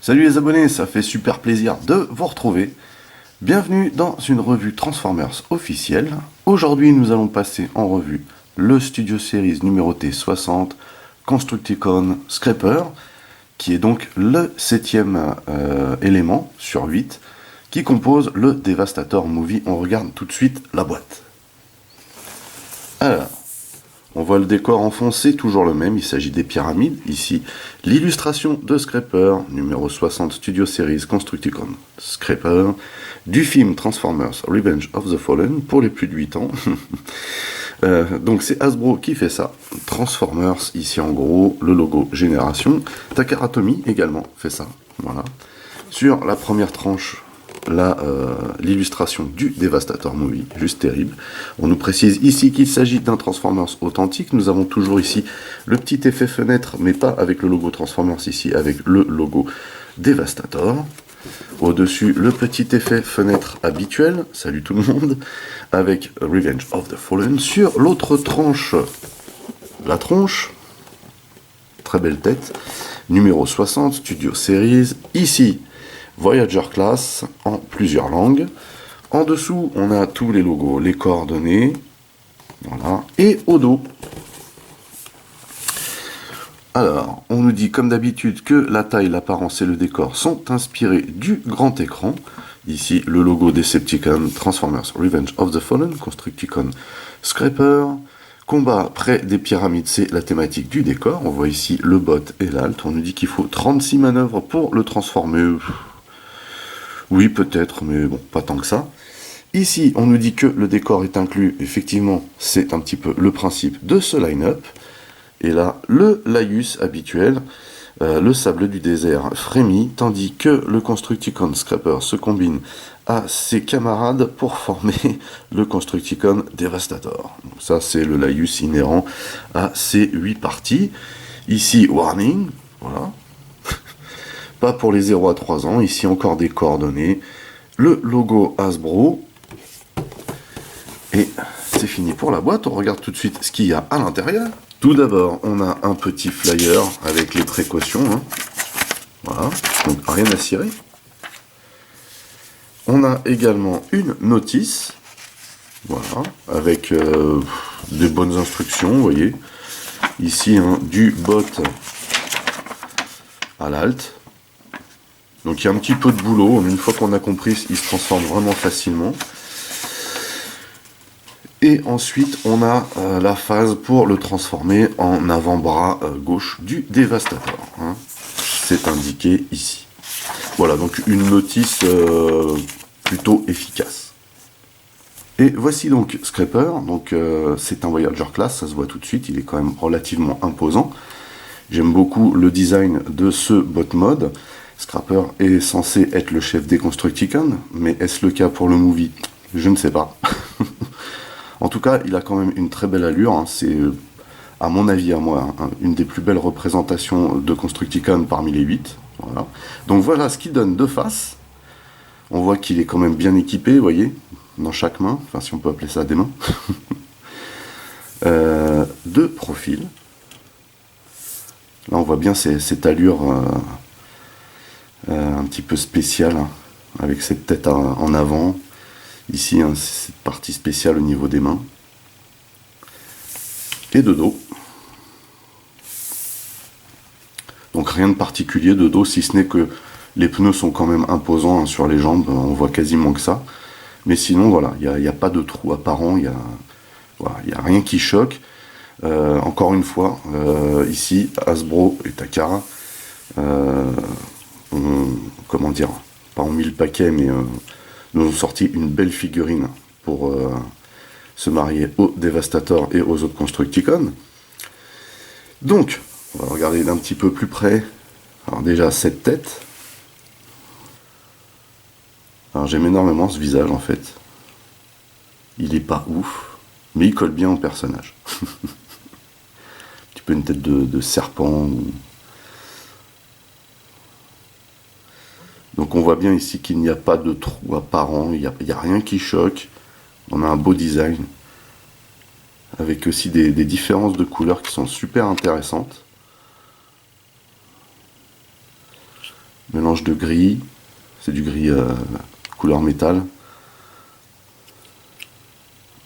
Salut les abonnés, ça fait super plaisir de vous retrouver. Bienvenue dans une revue Transformers officielle. Aujourd'hui, nous allons passer en revue le Studio Series numéroté 60, Constructicon Scraper, qui est donc le 7e élément sur 8, qui compose le Devastator Movie. On regarde tout de suite la boîte. Alors, on voit le décor enfoncé, toujours le même, il s'agit des pyramides. Ici, l'illustration de Scraper, numéro 60 Studio Series Constructicon Scraper, du film Transformers Revenge of the Fallen, pour les plus de 8 ans. Donc c'est Hasbro qui fait ça. Transformers, ici en gros, le logo Génération. Takara Tomy également fait ça. Voilà. Sur la première tranche, l'illustration du Devastator Movie, juste terrible. On nous précise ici qu'il s'agit d'un Transformers authentique. Nous avons toujours ici le petit effet fenêtre, mais pas avec le logo Transformers ici, avec le logo Devastator. Au-dessus, le petit effet fenêtre habituel, salut tout le monde, avec Revenge of the Fallen. Sur l'autre tranche, la tronche, très belle tête, numéro 60, Studio Series, ici, Voyager Class en plusieurs langues. En dessous, on a tous les logos, les coordonnées. Voilà. Et au dos. Alors, on nous dit comme d'habitude que la taille, l'apparence et le décor sont inspirés du grand écran. Ici, le logo Decepticon, Transformers Revenge of the Fallen, Constructicon Scraper. Combat près des pyramides, c'est la thématique du décor. On voit ici le bot et l'alt. On nous dit qu'il faut 36 manœuvres pour le transformer. Oui, peut-être, mais bon, pas tant que ça. Ici, on nous dit que le décor est inclus. Effectivement, c'est un petit peu le principe de ce line-up. Et là, le laïus habituel, le sable du désert frémit, tandis que le Constructicon Scraper se combine à ses camarades pour former le Constructicon Devastator. Donc ça, c'est le laïus inhérent à ces 8 parties. Ici, warning, voilà. Pas pour les 0 à 3 ans, ici encore des coordonnées, le logo Hasbro, et c'est fini pour la boîte. On regarde tout de suite ce qu'il y a à l'intérieur. Tout d'abord, on a un petit flyer avec les précautions, hein. Voilà, donc rien à cirer. On a également une notice, voilà, avec des bonnes instructions, vous voyez. Ici, hein, du bot à l'alt. Donc il y a un petit peu de boulot, mais une fois qu'on a compris, il se transforme vraiment facilement. Et ensuite, on a la phase pour le transformer en avant-bras gauche du Devastator, hein. C'est indiqué ici. Voilà, donc une notice plutôt efficace. Et voici donc Scraper, donc c'est un Voyager Class, ça se voit tout de suite, il est quand même relativement imposant. J'aime beaucoup le design de ce bot mode. Scraper est censé être le chef des Constructicons, mais est-ce le cas pour le movie? Je ne sais pas. En tout cas, il a quand même une très belle allure, hein. C'est, à mon avis, à moi, hein, une des plus belles représentations de Constructicon parmi les 8. Voilà. Donc voilà ce qu'il donne de face. On voit qu'il est quand même bien équipé, vous voyez, dans chaque main, enfin si on peut appeler ça des mains. De profil. Là on voit bien cette allure un petit peu spéciale, hein, avec cette tête en avant. Ici, hein, c'est cette partie spéciale au niveau des mains. Et de dos. Donc rien de particulier de dos, si ce n'est que les pneus sont quand même imposants, hein, sur les jambes, on voit quasiment que ça. Mais sinon, voilà, il n'y a pas de trou apparent, il n'y a rien qui choque. Encore une fois, ici, Hasbro et Takara comment dire, pas ont mis le paquet, mais nous ont sorti une belle figurine pour se marier au Devastator et aux autres Constructicons. Donc, on va regarder d'un petit peu plus près. Alors déjà, cette tête. Alors j'aime énormément ce visage en fait. Il est pas ouf, mais il colle bien au personnage. Un petit peu une tête de serpent. Donc on voit bien ici qu'il n'y a pas de trou apparent, il n'y a rien qui choque. On a un beau design, avec aussi des différences de couleurs qui sont super intéressantes. Mélange de gris, c'est du gris couleur métal,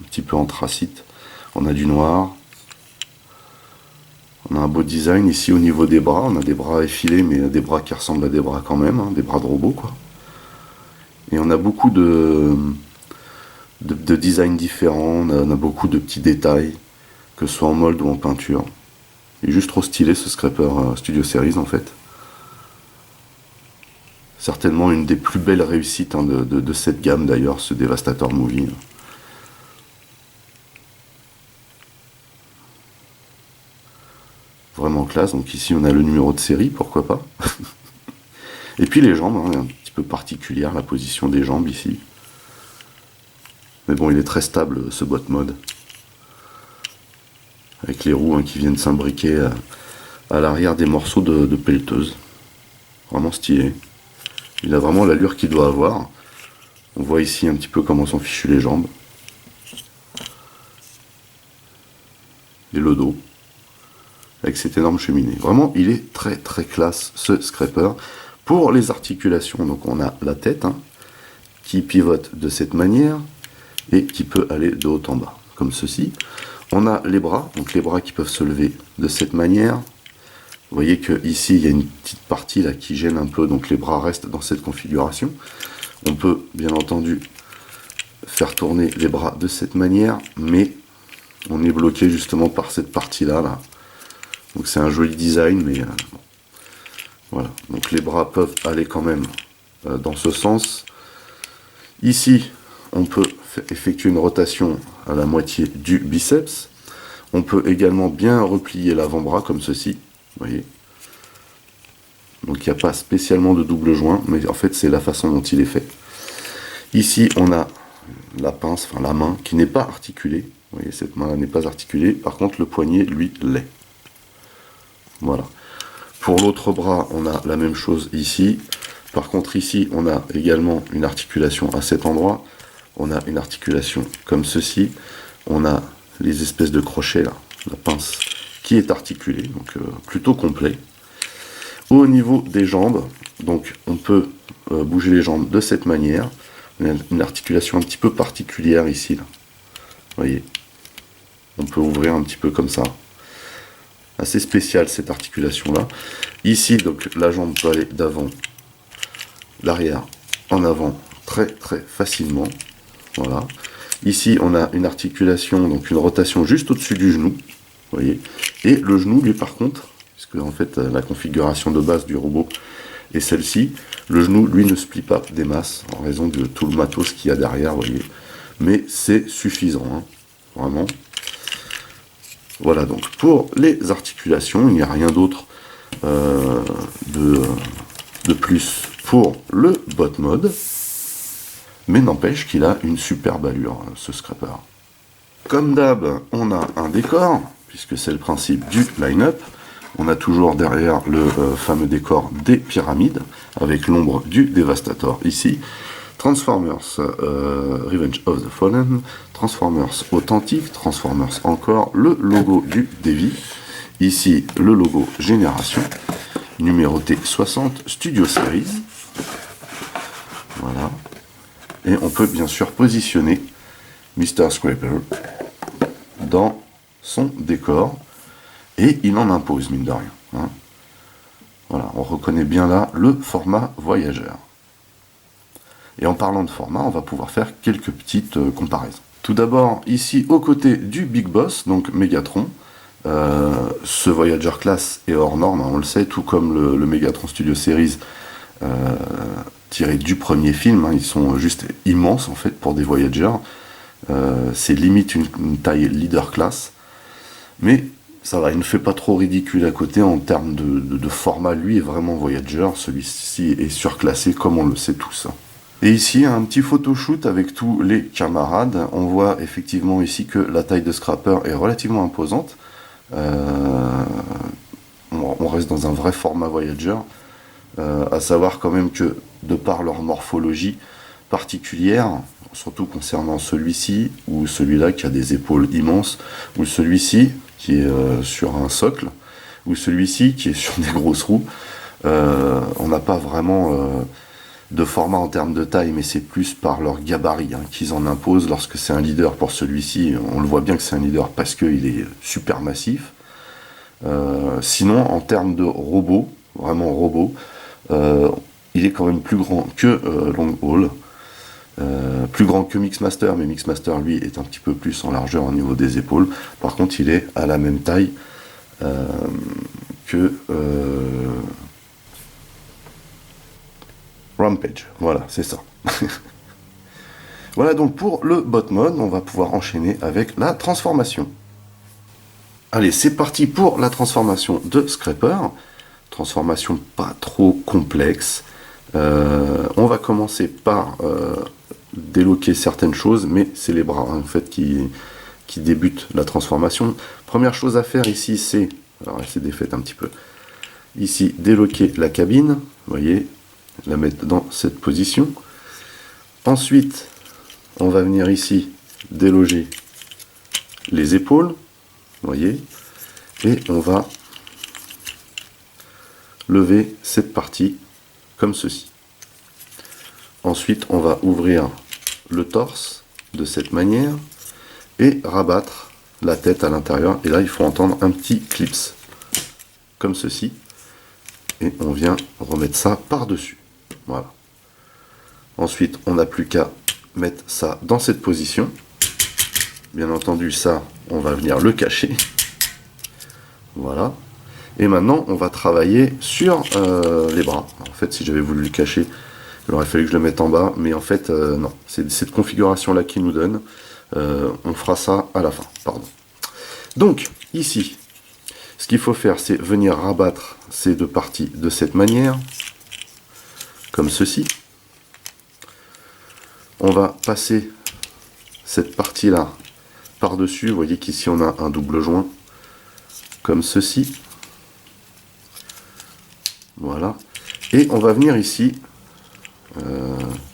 un petit peu anthracite. On a du noir. On a un beau design ici au niveau des bras. On a des bras effilés, mais des bras qui ressemblent à des bras quand même, hein, des bras de robot, quoi. Et on a beaucoup de designs différents. On a beaucoup de petits détails, que ce soit en mold ou en peinture. Il est juste trop stylé ce Scraper Studio Series en fait. Certainement une des plus belles réussites hein, de cette gamme d'ailleurs, ce Devastator Movie. Vraiment classe, donc ici on a le numéro de série, pourquoi pas. Et puis les jambes, hein, un petit peu particulière la position des jambes ici. Mais bon, il est très stable ce bot mode. Avec les roues hein, qui viennent s'imbriquer à l'arrière des morceaux de pelleteuse. Vraiment stylé. Il a vraiment l'allure qu'il doit avoir. On voit ici un petit peu comment sont fichues les jambes. Et le dos. Avec cette énorme cheminée. Vraiment, il est très très classe ce Scraper. Pour les articulations, donc on a la tête hein, qui pivote de cette manière et qui peut aller de haut en bas, comme ceci. On a les bras, donc les bras qui peuvent se lever de cette manière. Vous voyez que ici il y a une petite partie là qui gêne un peu, donc les bras restent dans cette configuration. On peut bien entendu faire tourner les bras de cette manière, mais on est bloqué justement par cette partie là. Donc c'est un joli design, mais bon. Voilà. Donc les bras peuvent aller quand même dans ce sens. Ici, on peut effectuer une rotation à la moitié du biceps. On peut également bien replier l'avant-bras comme ceci. Vous voyez. Donc il n'y a pas spécialement de double joint, mais en fait c'est la façon dont il est fait. Ici, on a la pince, enfin la main, qui n'est pas articulée. Vous voyez, cette main-là n'est pas articulée. Par contre, le poignet, lui, l'est. Voilà. Pour l'autre bras, on a la même chose ici. Par contre, ici, on a également une articulation à cet endroit. On a une articulation comme ceci. On a les espèces de crochets, là, la pince, qui est articulée, donc plutôt complet. Au niveau des jambes, donc on peut bouger les jambes de cette manière. On a une articulation un petit peu particulière ici, là. Vous voyez. On peut ouvrir un petit peu comme ça. Assez spécial cette articulation là. Ici donc la jambe peut aller d'avant, l'arrière, en avant très très facilement. Voilà. Ici on a une articulation, donc une rotation juste au-dessus du genou. Vous voyez. Et le genou lui par contre, puisque en fait la configuration de base du robot est celle-ci, le genou lui ne se plie pas des masses en raison de tout le matos qu'il y a derrière. Vous voyez. Mais c'est suffisant, hein, vraiment. Voilà, donc pour les articulations, il n'y a rien d'autre de plus pour le bot mode, mais n'empêche qu'il a une superbe allure, ce Scraper. Comme d'hab, on a un décor, puisque c'est le principe du line-up. On a toujours derrière le fameux décor des pyramides, avec l'ombre du Devastator ici. Transformers Revenge of the Fallen, Transformers Authentique, Transformers encore, le logo du Devi, ici le logo Génération, numéroté 60, Studio Series, voilà, et on peut bien sûr positionner Mr. Scraper dans son décor, et il en impose mine de rien, hein. Voilà, on reconnaît bien là le format voyageur. Et en parlant de format, on va pouvoir faire quelques petites comparaisons. Tout d'abord, ici, aux côtés du Big Boss, donc Megatron, ce Voyager Class est hors norme, hein, on le sait, tout comme le Megatron Studio Series tiré du premier film, hein, ils sont juste immenses en fait pour des Voyagers. C'est limite une taille leader class, mais ça va, il ne fait pas trop ridicule à côté en termes de format. Lui est vraiment Voyager, celui-ci est surclassé comme on le sait tous. Et ici, un petit photoshoot avec tous les camarades. On voit effectivement ici que la taille de Scraper est relativement imposante. On reste dans un vrai format Voyager. À savoir quand même que, de par leur morphologie particulière, surtout concernant celui-ci, ou celui-là qui a des épaules immenses, ou celui-ci qui est sur un socle, ou celui-ci qui est sur des grosses roues, On n'a pas vraiment de format en termes de taille, mais c'est plus par leur gabarit hein, qu'ils en imposent. Lorsque c'est un leader pour celui-ci, on le voit bien que c'est un leader parce qu'il est super massif. Sinon, en termes de robot, vraiment robot, il est quand même plus grand que Long Haul. Plus grand que Mixmaster, mais Mixmaster lui est un petit peu plus en largeur au niveau des épaules. Par contre, il est à la même taille que Rampage. Voilà, c'est ça. Voilà donc pour le bot mode, on va pouvoir enchaîner avec la transformation. Allez, c'est parti pour la transformation de Scraper. Transformation pas trop complexe. On va commencer par déloquer certaines choses, mais c'est les bras en fait qui débutent la transformation. Première chose à faire ici, c'est, alors elle s'est défaite un petit peu, ici déloquer la cabine, vous voyez, la mettre dans cette position. Ensuite, on va venir ici déloger les épaules, vous voyez, et on va lever cette partie comme ceci. Ensuite, on va ouvrir le torse de cette manière et rabattre la tête à l'intérieur. Et là, il faut entendre un petit clips, comme ceci. Et on vient remettre ça par-dessus. Voilà. Ensuite, on n'a plus qu'à mettre ça dans cette position. Bien entendu, ça, on va venir le cacher. Voilà. Et maintenant, on va travailler sur les bras. En fait, si j'avais voulu le cacher, il aurait fallu que je le mette en bas. Mais en fait, non. C'est cette configuration-là qui nous donne. On fera ça à la fin. Pardon. Donc, ici, ce qu'il faut faire, c'est venir rabattre ces deux parties de cette manière. Comme ceci. On va passer cette partie-là par-dessus. Vous voyez qu'ici, on a un double joint. Comme ceci. Voilà. Et on va venir ici,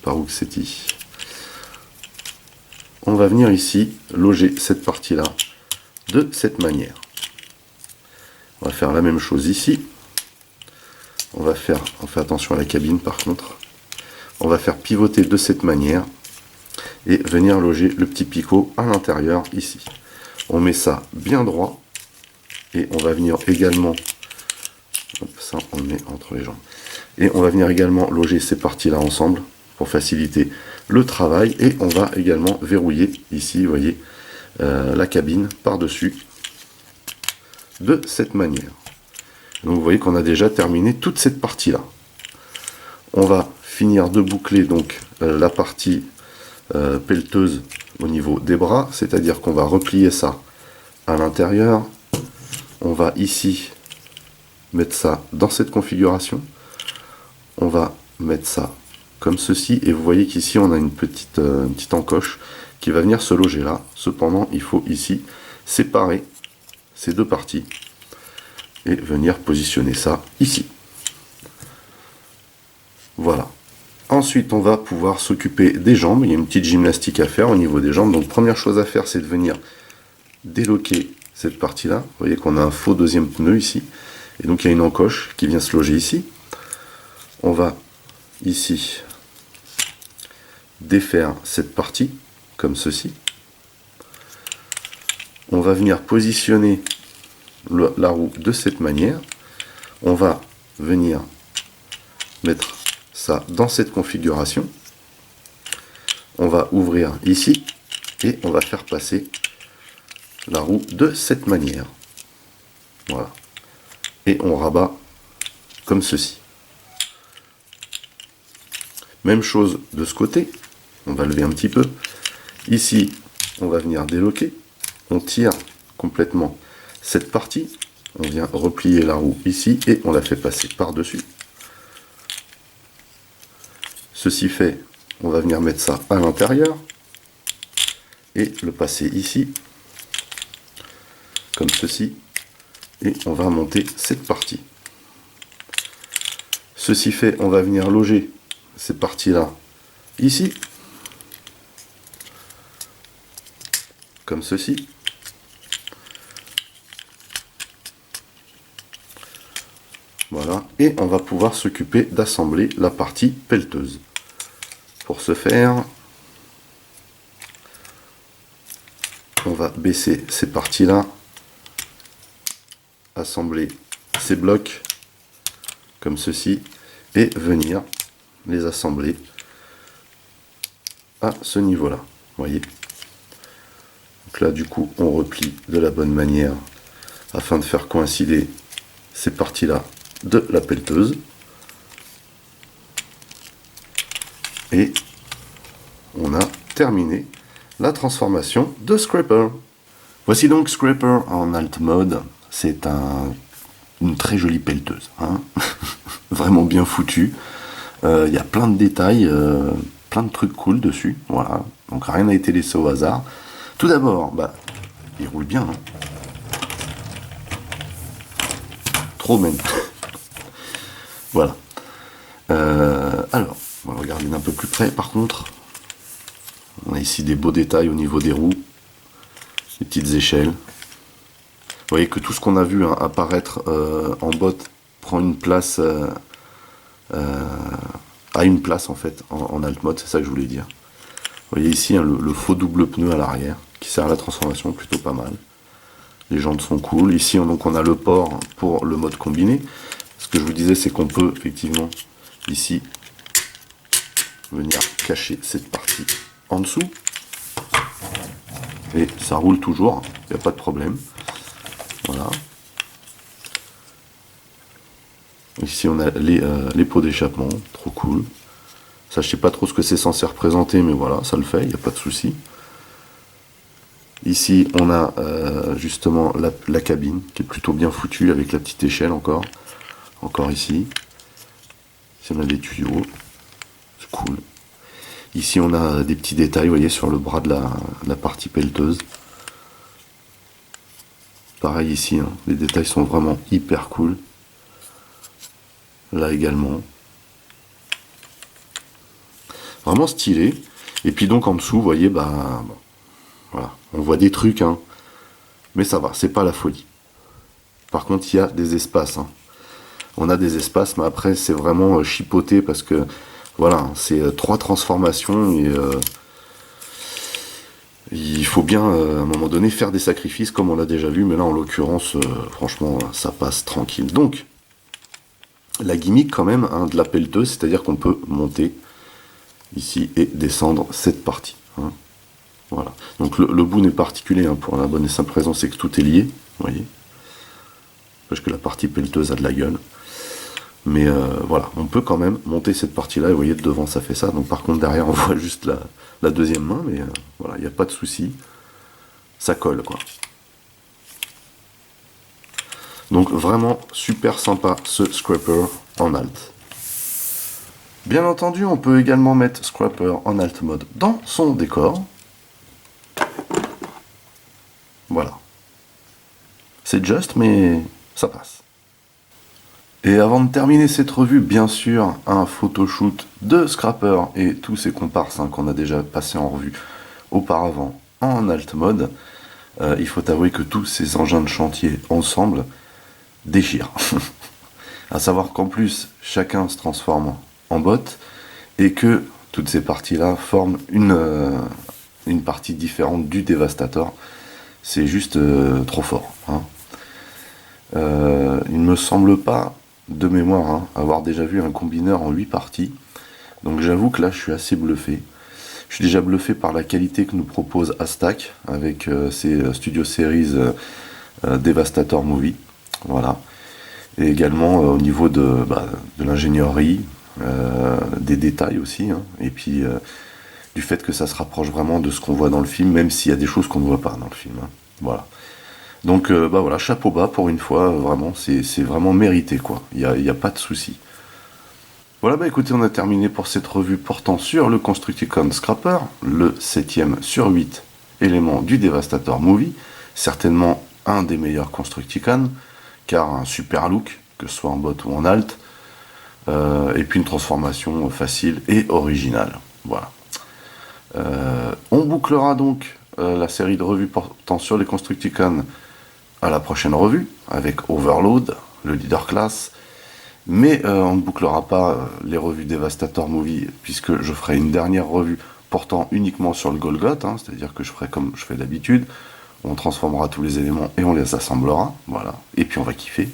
par où que c'est dit, on va venir ici loger cette partie-là de cette manière. On va faire la même chose ici. On fait attention à la cabine par contre. On va faire pivoter de cette manière et venir loger le petit picot à l'intérieur ici. On met ça bien droit et on va venir également, hop, ça on le met entre les jambes. Et on va venir également loger ces parties-là ensemble pour faciliter le travail. Et on va également verrouiller ici, vous voyez, la cabine par-dessus de cette manière. Donc vous voyez qu'on a déjà terminé toute cette partie-là. On va finir de boucler donc la partie pelleteuse au niveau des bras, c'est-à-dire qu'on va replier ça à l'intérieur. On va ici mettre ça dans cette configuration. On va mettre ça comme ceci, et vous voyez qu'ici on a une petite encoche qui va venir se loger là. Cependant, il faut ici séparer ces deux parties et venir positionner ça ici. Voilà. Ensuite, on va pouvoir s'occuper des jambes. Il y a une petite gymnastique à faire au niveau des jambes. Donc, première chose à faire, c'est de venir déloquer cette partie-là. Vous voyez qu'on a un faux deuxième pneu ici. Et donc, il y a une encoche qui vient se loger ici. On va ici défaire cette partie, comme ceci. On va venir positionner la roue de cette manière. On va venir mettre ça dans cette configuration. On va ouvrir ici et on va faire passer la roue de cette manière. Voilà. Et on rabat comme ceci. Même chose de ce côté. On va lever un petit peu. Ici, on va venir déloquer. On tire complètement cette partie. On vient replier la roue ici et on la fait passer par-dessus. Ceci fait, on va venir mettre ça à l'intérieur et le passer ici, comme ceci, et on va monter cette partie. Ceci fait, on va venir loger ces parties-là ici, comme ceci. Voilà, et on va pouvoir s'occuper d'assembler la partie pelleteuse. Pour ce faire, on va baisser ces parties-là, assembler ces blocs comme ceci, et venir les assembler à ce niveau-là. Voyez. Donc là, du coup, on replie de la bonne manière afin de faire coïncider ces parties-là de la pelleteuse. Et on a terminé la transformation de Scraper. Voici donc Scraper en Alt Mode. C'est une très jolie pelleteuse, hein. Vraiment bien foutue. Il y a plein de détails, plein de trucs cool dessus. Voilà. Donc rien n'a été laissé au hasard. Tout d'abord, il roule bien, hein. Trop même. Voilà. Alors, on va regarder d'un peu plus près. Par contre, on a ici des beaux détails au niveau des roues, des petites échelles. Vous voyez que tout ce qu'on a vu apparaître en botte prend une place, a une place en fait en alt mode, c'est ça que je voulais dire. Vous voyez ici le faux double pneu à l'arrière qui sert à la transformation, plutôt pas mal. Les jantes sont cool. Ici donc on a le port pour le mode combiné. Ce que je vous disais, c'est qu'on peut effectivement ici venir cacher cette partie en dessous. Et ça roule toujours, il n'y a pas de problème. Voilà. Ici on a les pots d'échappement, trop cool. Ça, je sais pas trop ce que c'est censé représenter, mais voilà, ça le fait, il n'y a pas de souci. Ici on a justement la cabine qui est plutôt bien foutue avec la petite échelle encore. Encore ici. Ici on a des tuyaux. C'est cool. Ici on a des petits détails, vous voyez, sur le bras de la partie pelleteuse. Pareil ici, hein, les détails sont vraiment hyper cool. Là également. Vraiment stylé. Et puis donc en dessous, vous voyez, voilà, on voit des trucs, hein, mais ça va, c'est pas la folie. Par contre, il y a des espaces, hein. On a des espaces, mais après c'est vraiment chipoté parce que voilà, c'est 3 transformations et il faut bien à un moment donné faire des sacrifices comme on l'a déjà vu, mais là en l'occurrence, franchement, ça passe tranquille. Donc, la gimmick quand même, hein, de la pelleteuse, c'est-à-dire qu'on peut monter ici et descendre cette partie, hein. Voilà. Donc le bout n'est pas articulé, hein, pour la bonne et simple raison, c'est que tout est lié, vous voyez, parce que la partie pelleteuse a de la gueule. Mais voilà, on peut quand même monter cette partie-là, et vous voyez, de devant ça fait ça. Donc par contre derrière on voit juste la deuxième main, mais voilà, il n'y a pas de souci, ça colle quoi. Donc vraiment super sympa ce Scraper en alt. Bien entendu, on peut également mettre Scraper en alt mode dans son décor. Voilà. C'est juste, mais ça passe. Et avant de terminer cette revue, bien sûr, un photoshoot de Scraper et tous ses comparses, hein, qu'on a déjà passé en revue auparavant en alt mode. Il faut avouer que tous ces engins de chantier ensemble déchirent. À savoir qu'en plus, chacun se transforme en botte et que toutes ces parties-là forment une partie différente du Devastator. C'est juste trop fort, hein. Il ne me semble pas, de mémoire, hein, avoir déjà vu un combineur en 8 parties. Donc j'avoue que là je suis assez bluffé. Je suis déjà bluffé par la qualité que nous propose Astack avec ses Studio Series Devastator Movie. Voilà. Et également au niveau de l'ingénierie, des détails aussi, hein. Et puis du fait que ça se rapproche vraiment de ce qu'on voit dans le film, même s'il y a des choses qu'on ne voit pas dans le film, hein. Voilà. Donc voilà, chapeau bas pour une fois, vraiment, c'est vraiment mérité quoi, il n'y a pas de souci. Voilà, écoutez, on a terminé pour cette revue portant sur le Constructicon Scraper, le 7ème sur 8 éléments du Devastator Movie, certainement un des meilleurs Constructicon, car un super look, que ce soit en botte ou en alt, et puis une transformation facile et originale. Voilà. On bouclera donc la série de revues portant sur les Constructicon à la prochaine revue, avec Overload, le leader class, Mais on ne bouclera pas les revues Devastator Movie, puisque je ferai une dernière revue portant uniquement sur le Golgoth, hein, c'est-à-dire que je ferai comme je fais d'habitude, on transformera tous les éléments et on les assemblera, voilà, et puis on va kiffer.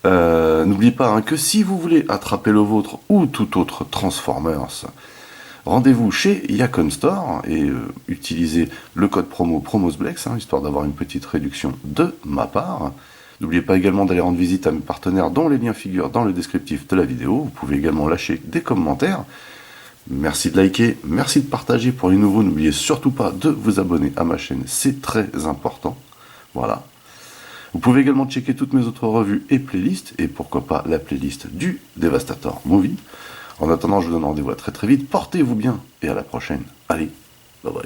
N'oubliez pas hein, que si vous voulez attraper le vôtre ou tout autre Transformers, rendez-vous chez Yacon Store et utilisez le code promo PROMOSBLEX, hein, histoire d'avoir une petite réduction de ma part. N'oubliez pas également d'aller rendre visite à mes partenaires dont les liens figurent dans le descriptif de la vidéo. Vous pouvez également lâcher des commentaires. Merci de liker, merci de partager pour les nouveaux. N'oubliez surtout pas de vous abonner à ma chaîne, c'est très important. Voilà. Vous pouvez également checker toutes mes autres revues et playlists, et pourquoi pas la playlist du Devastator Movie. En attendant, je vous donne rendez-vous à très très vite. Portez-vous bien et à la prochaine. Allez, bye bye.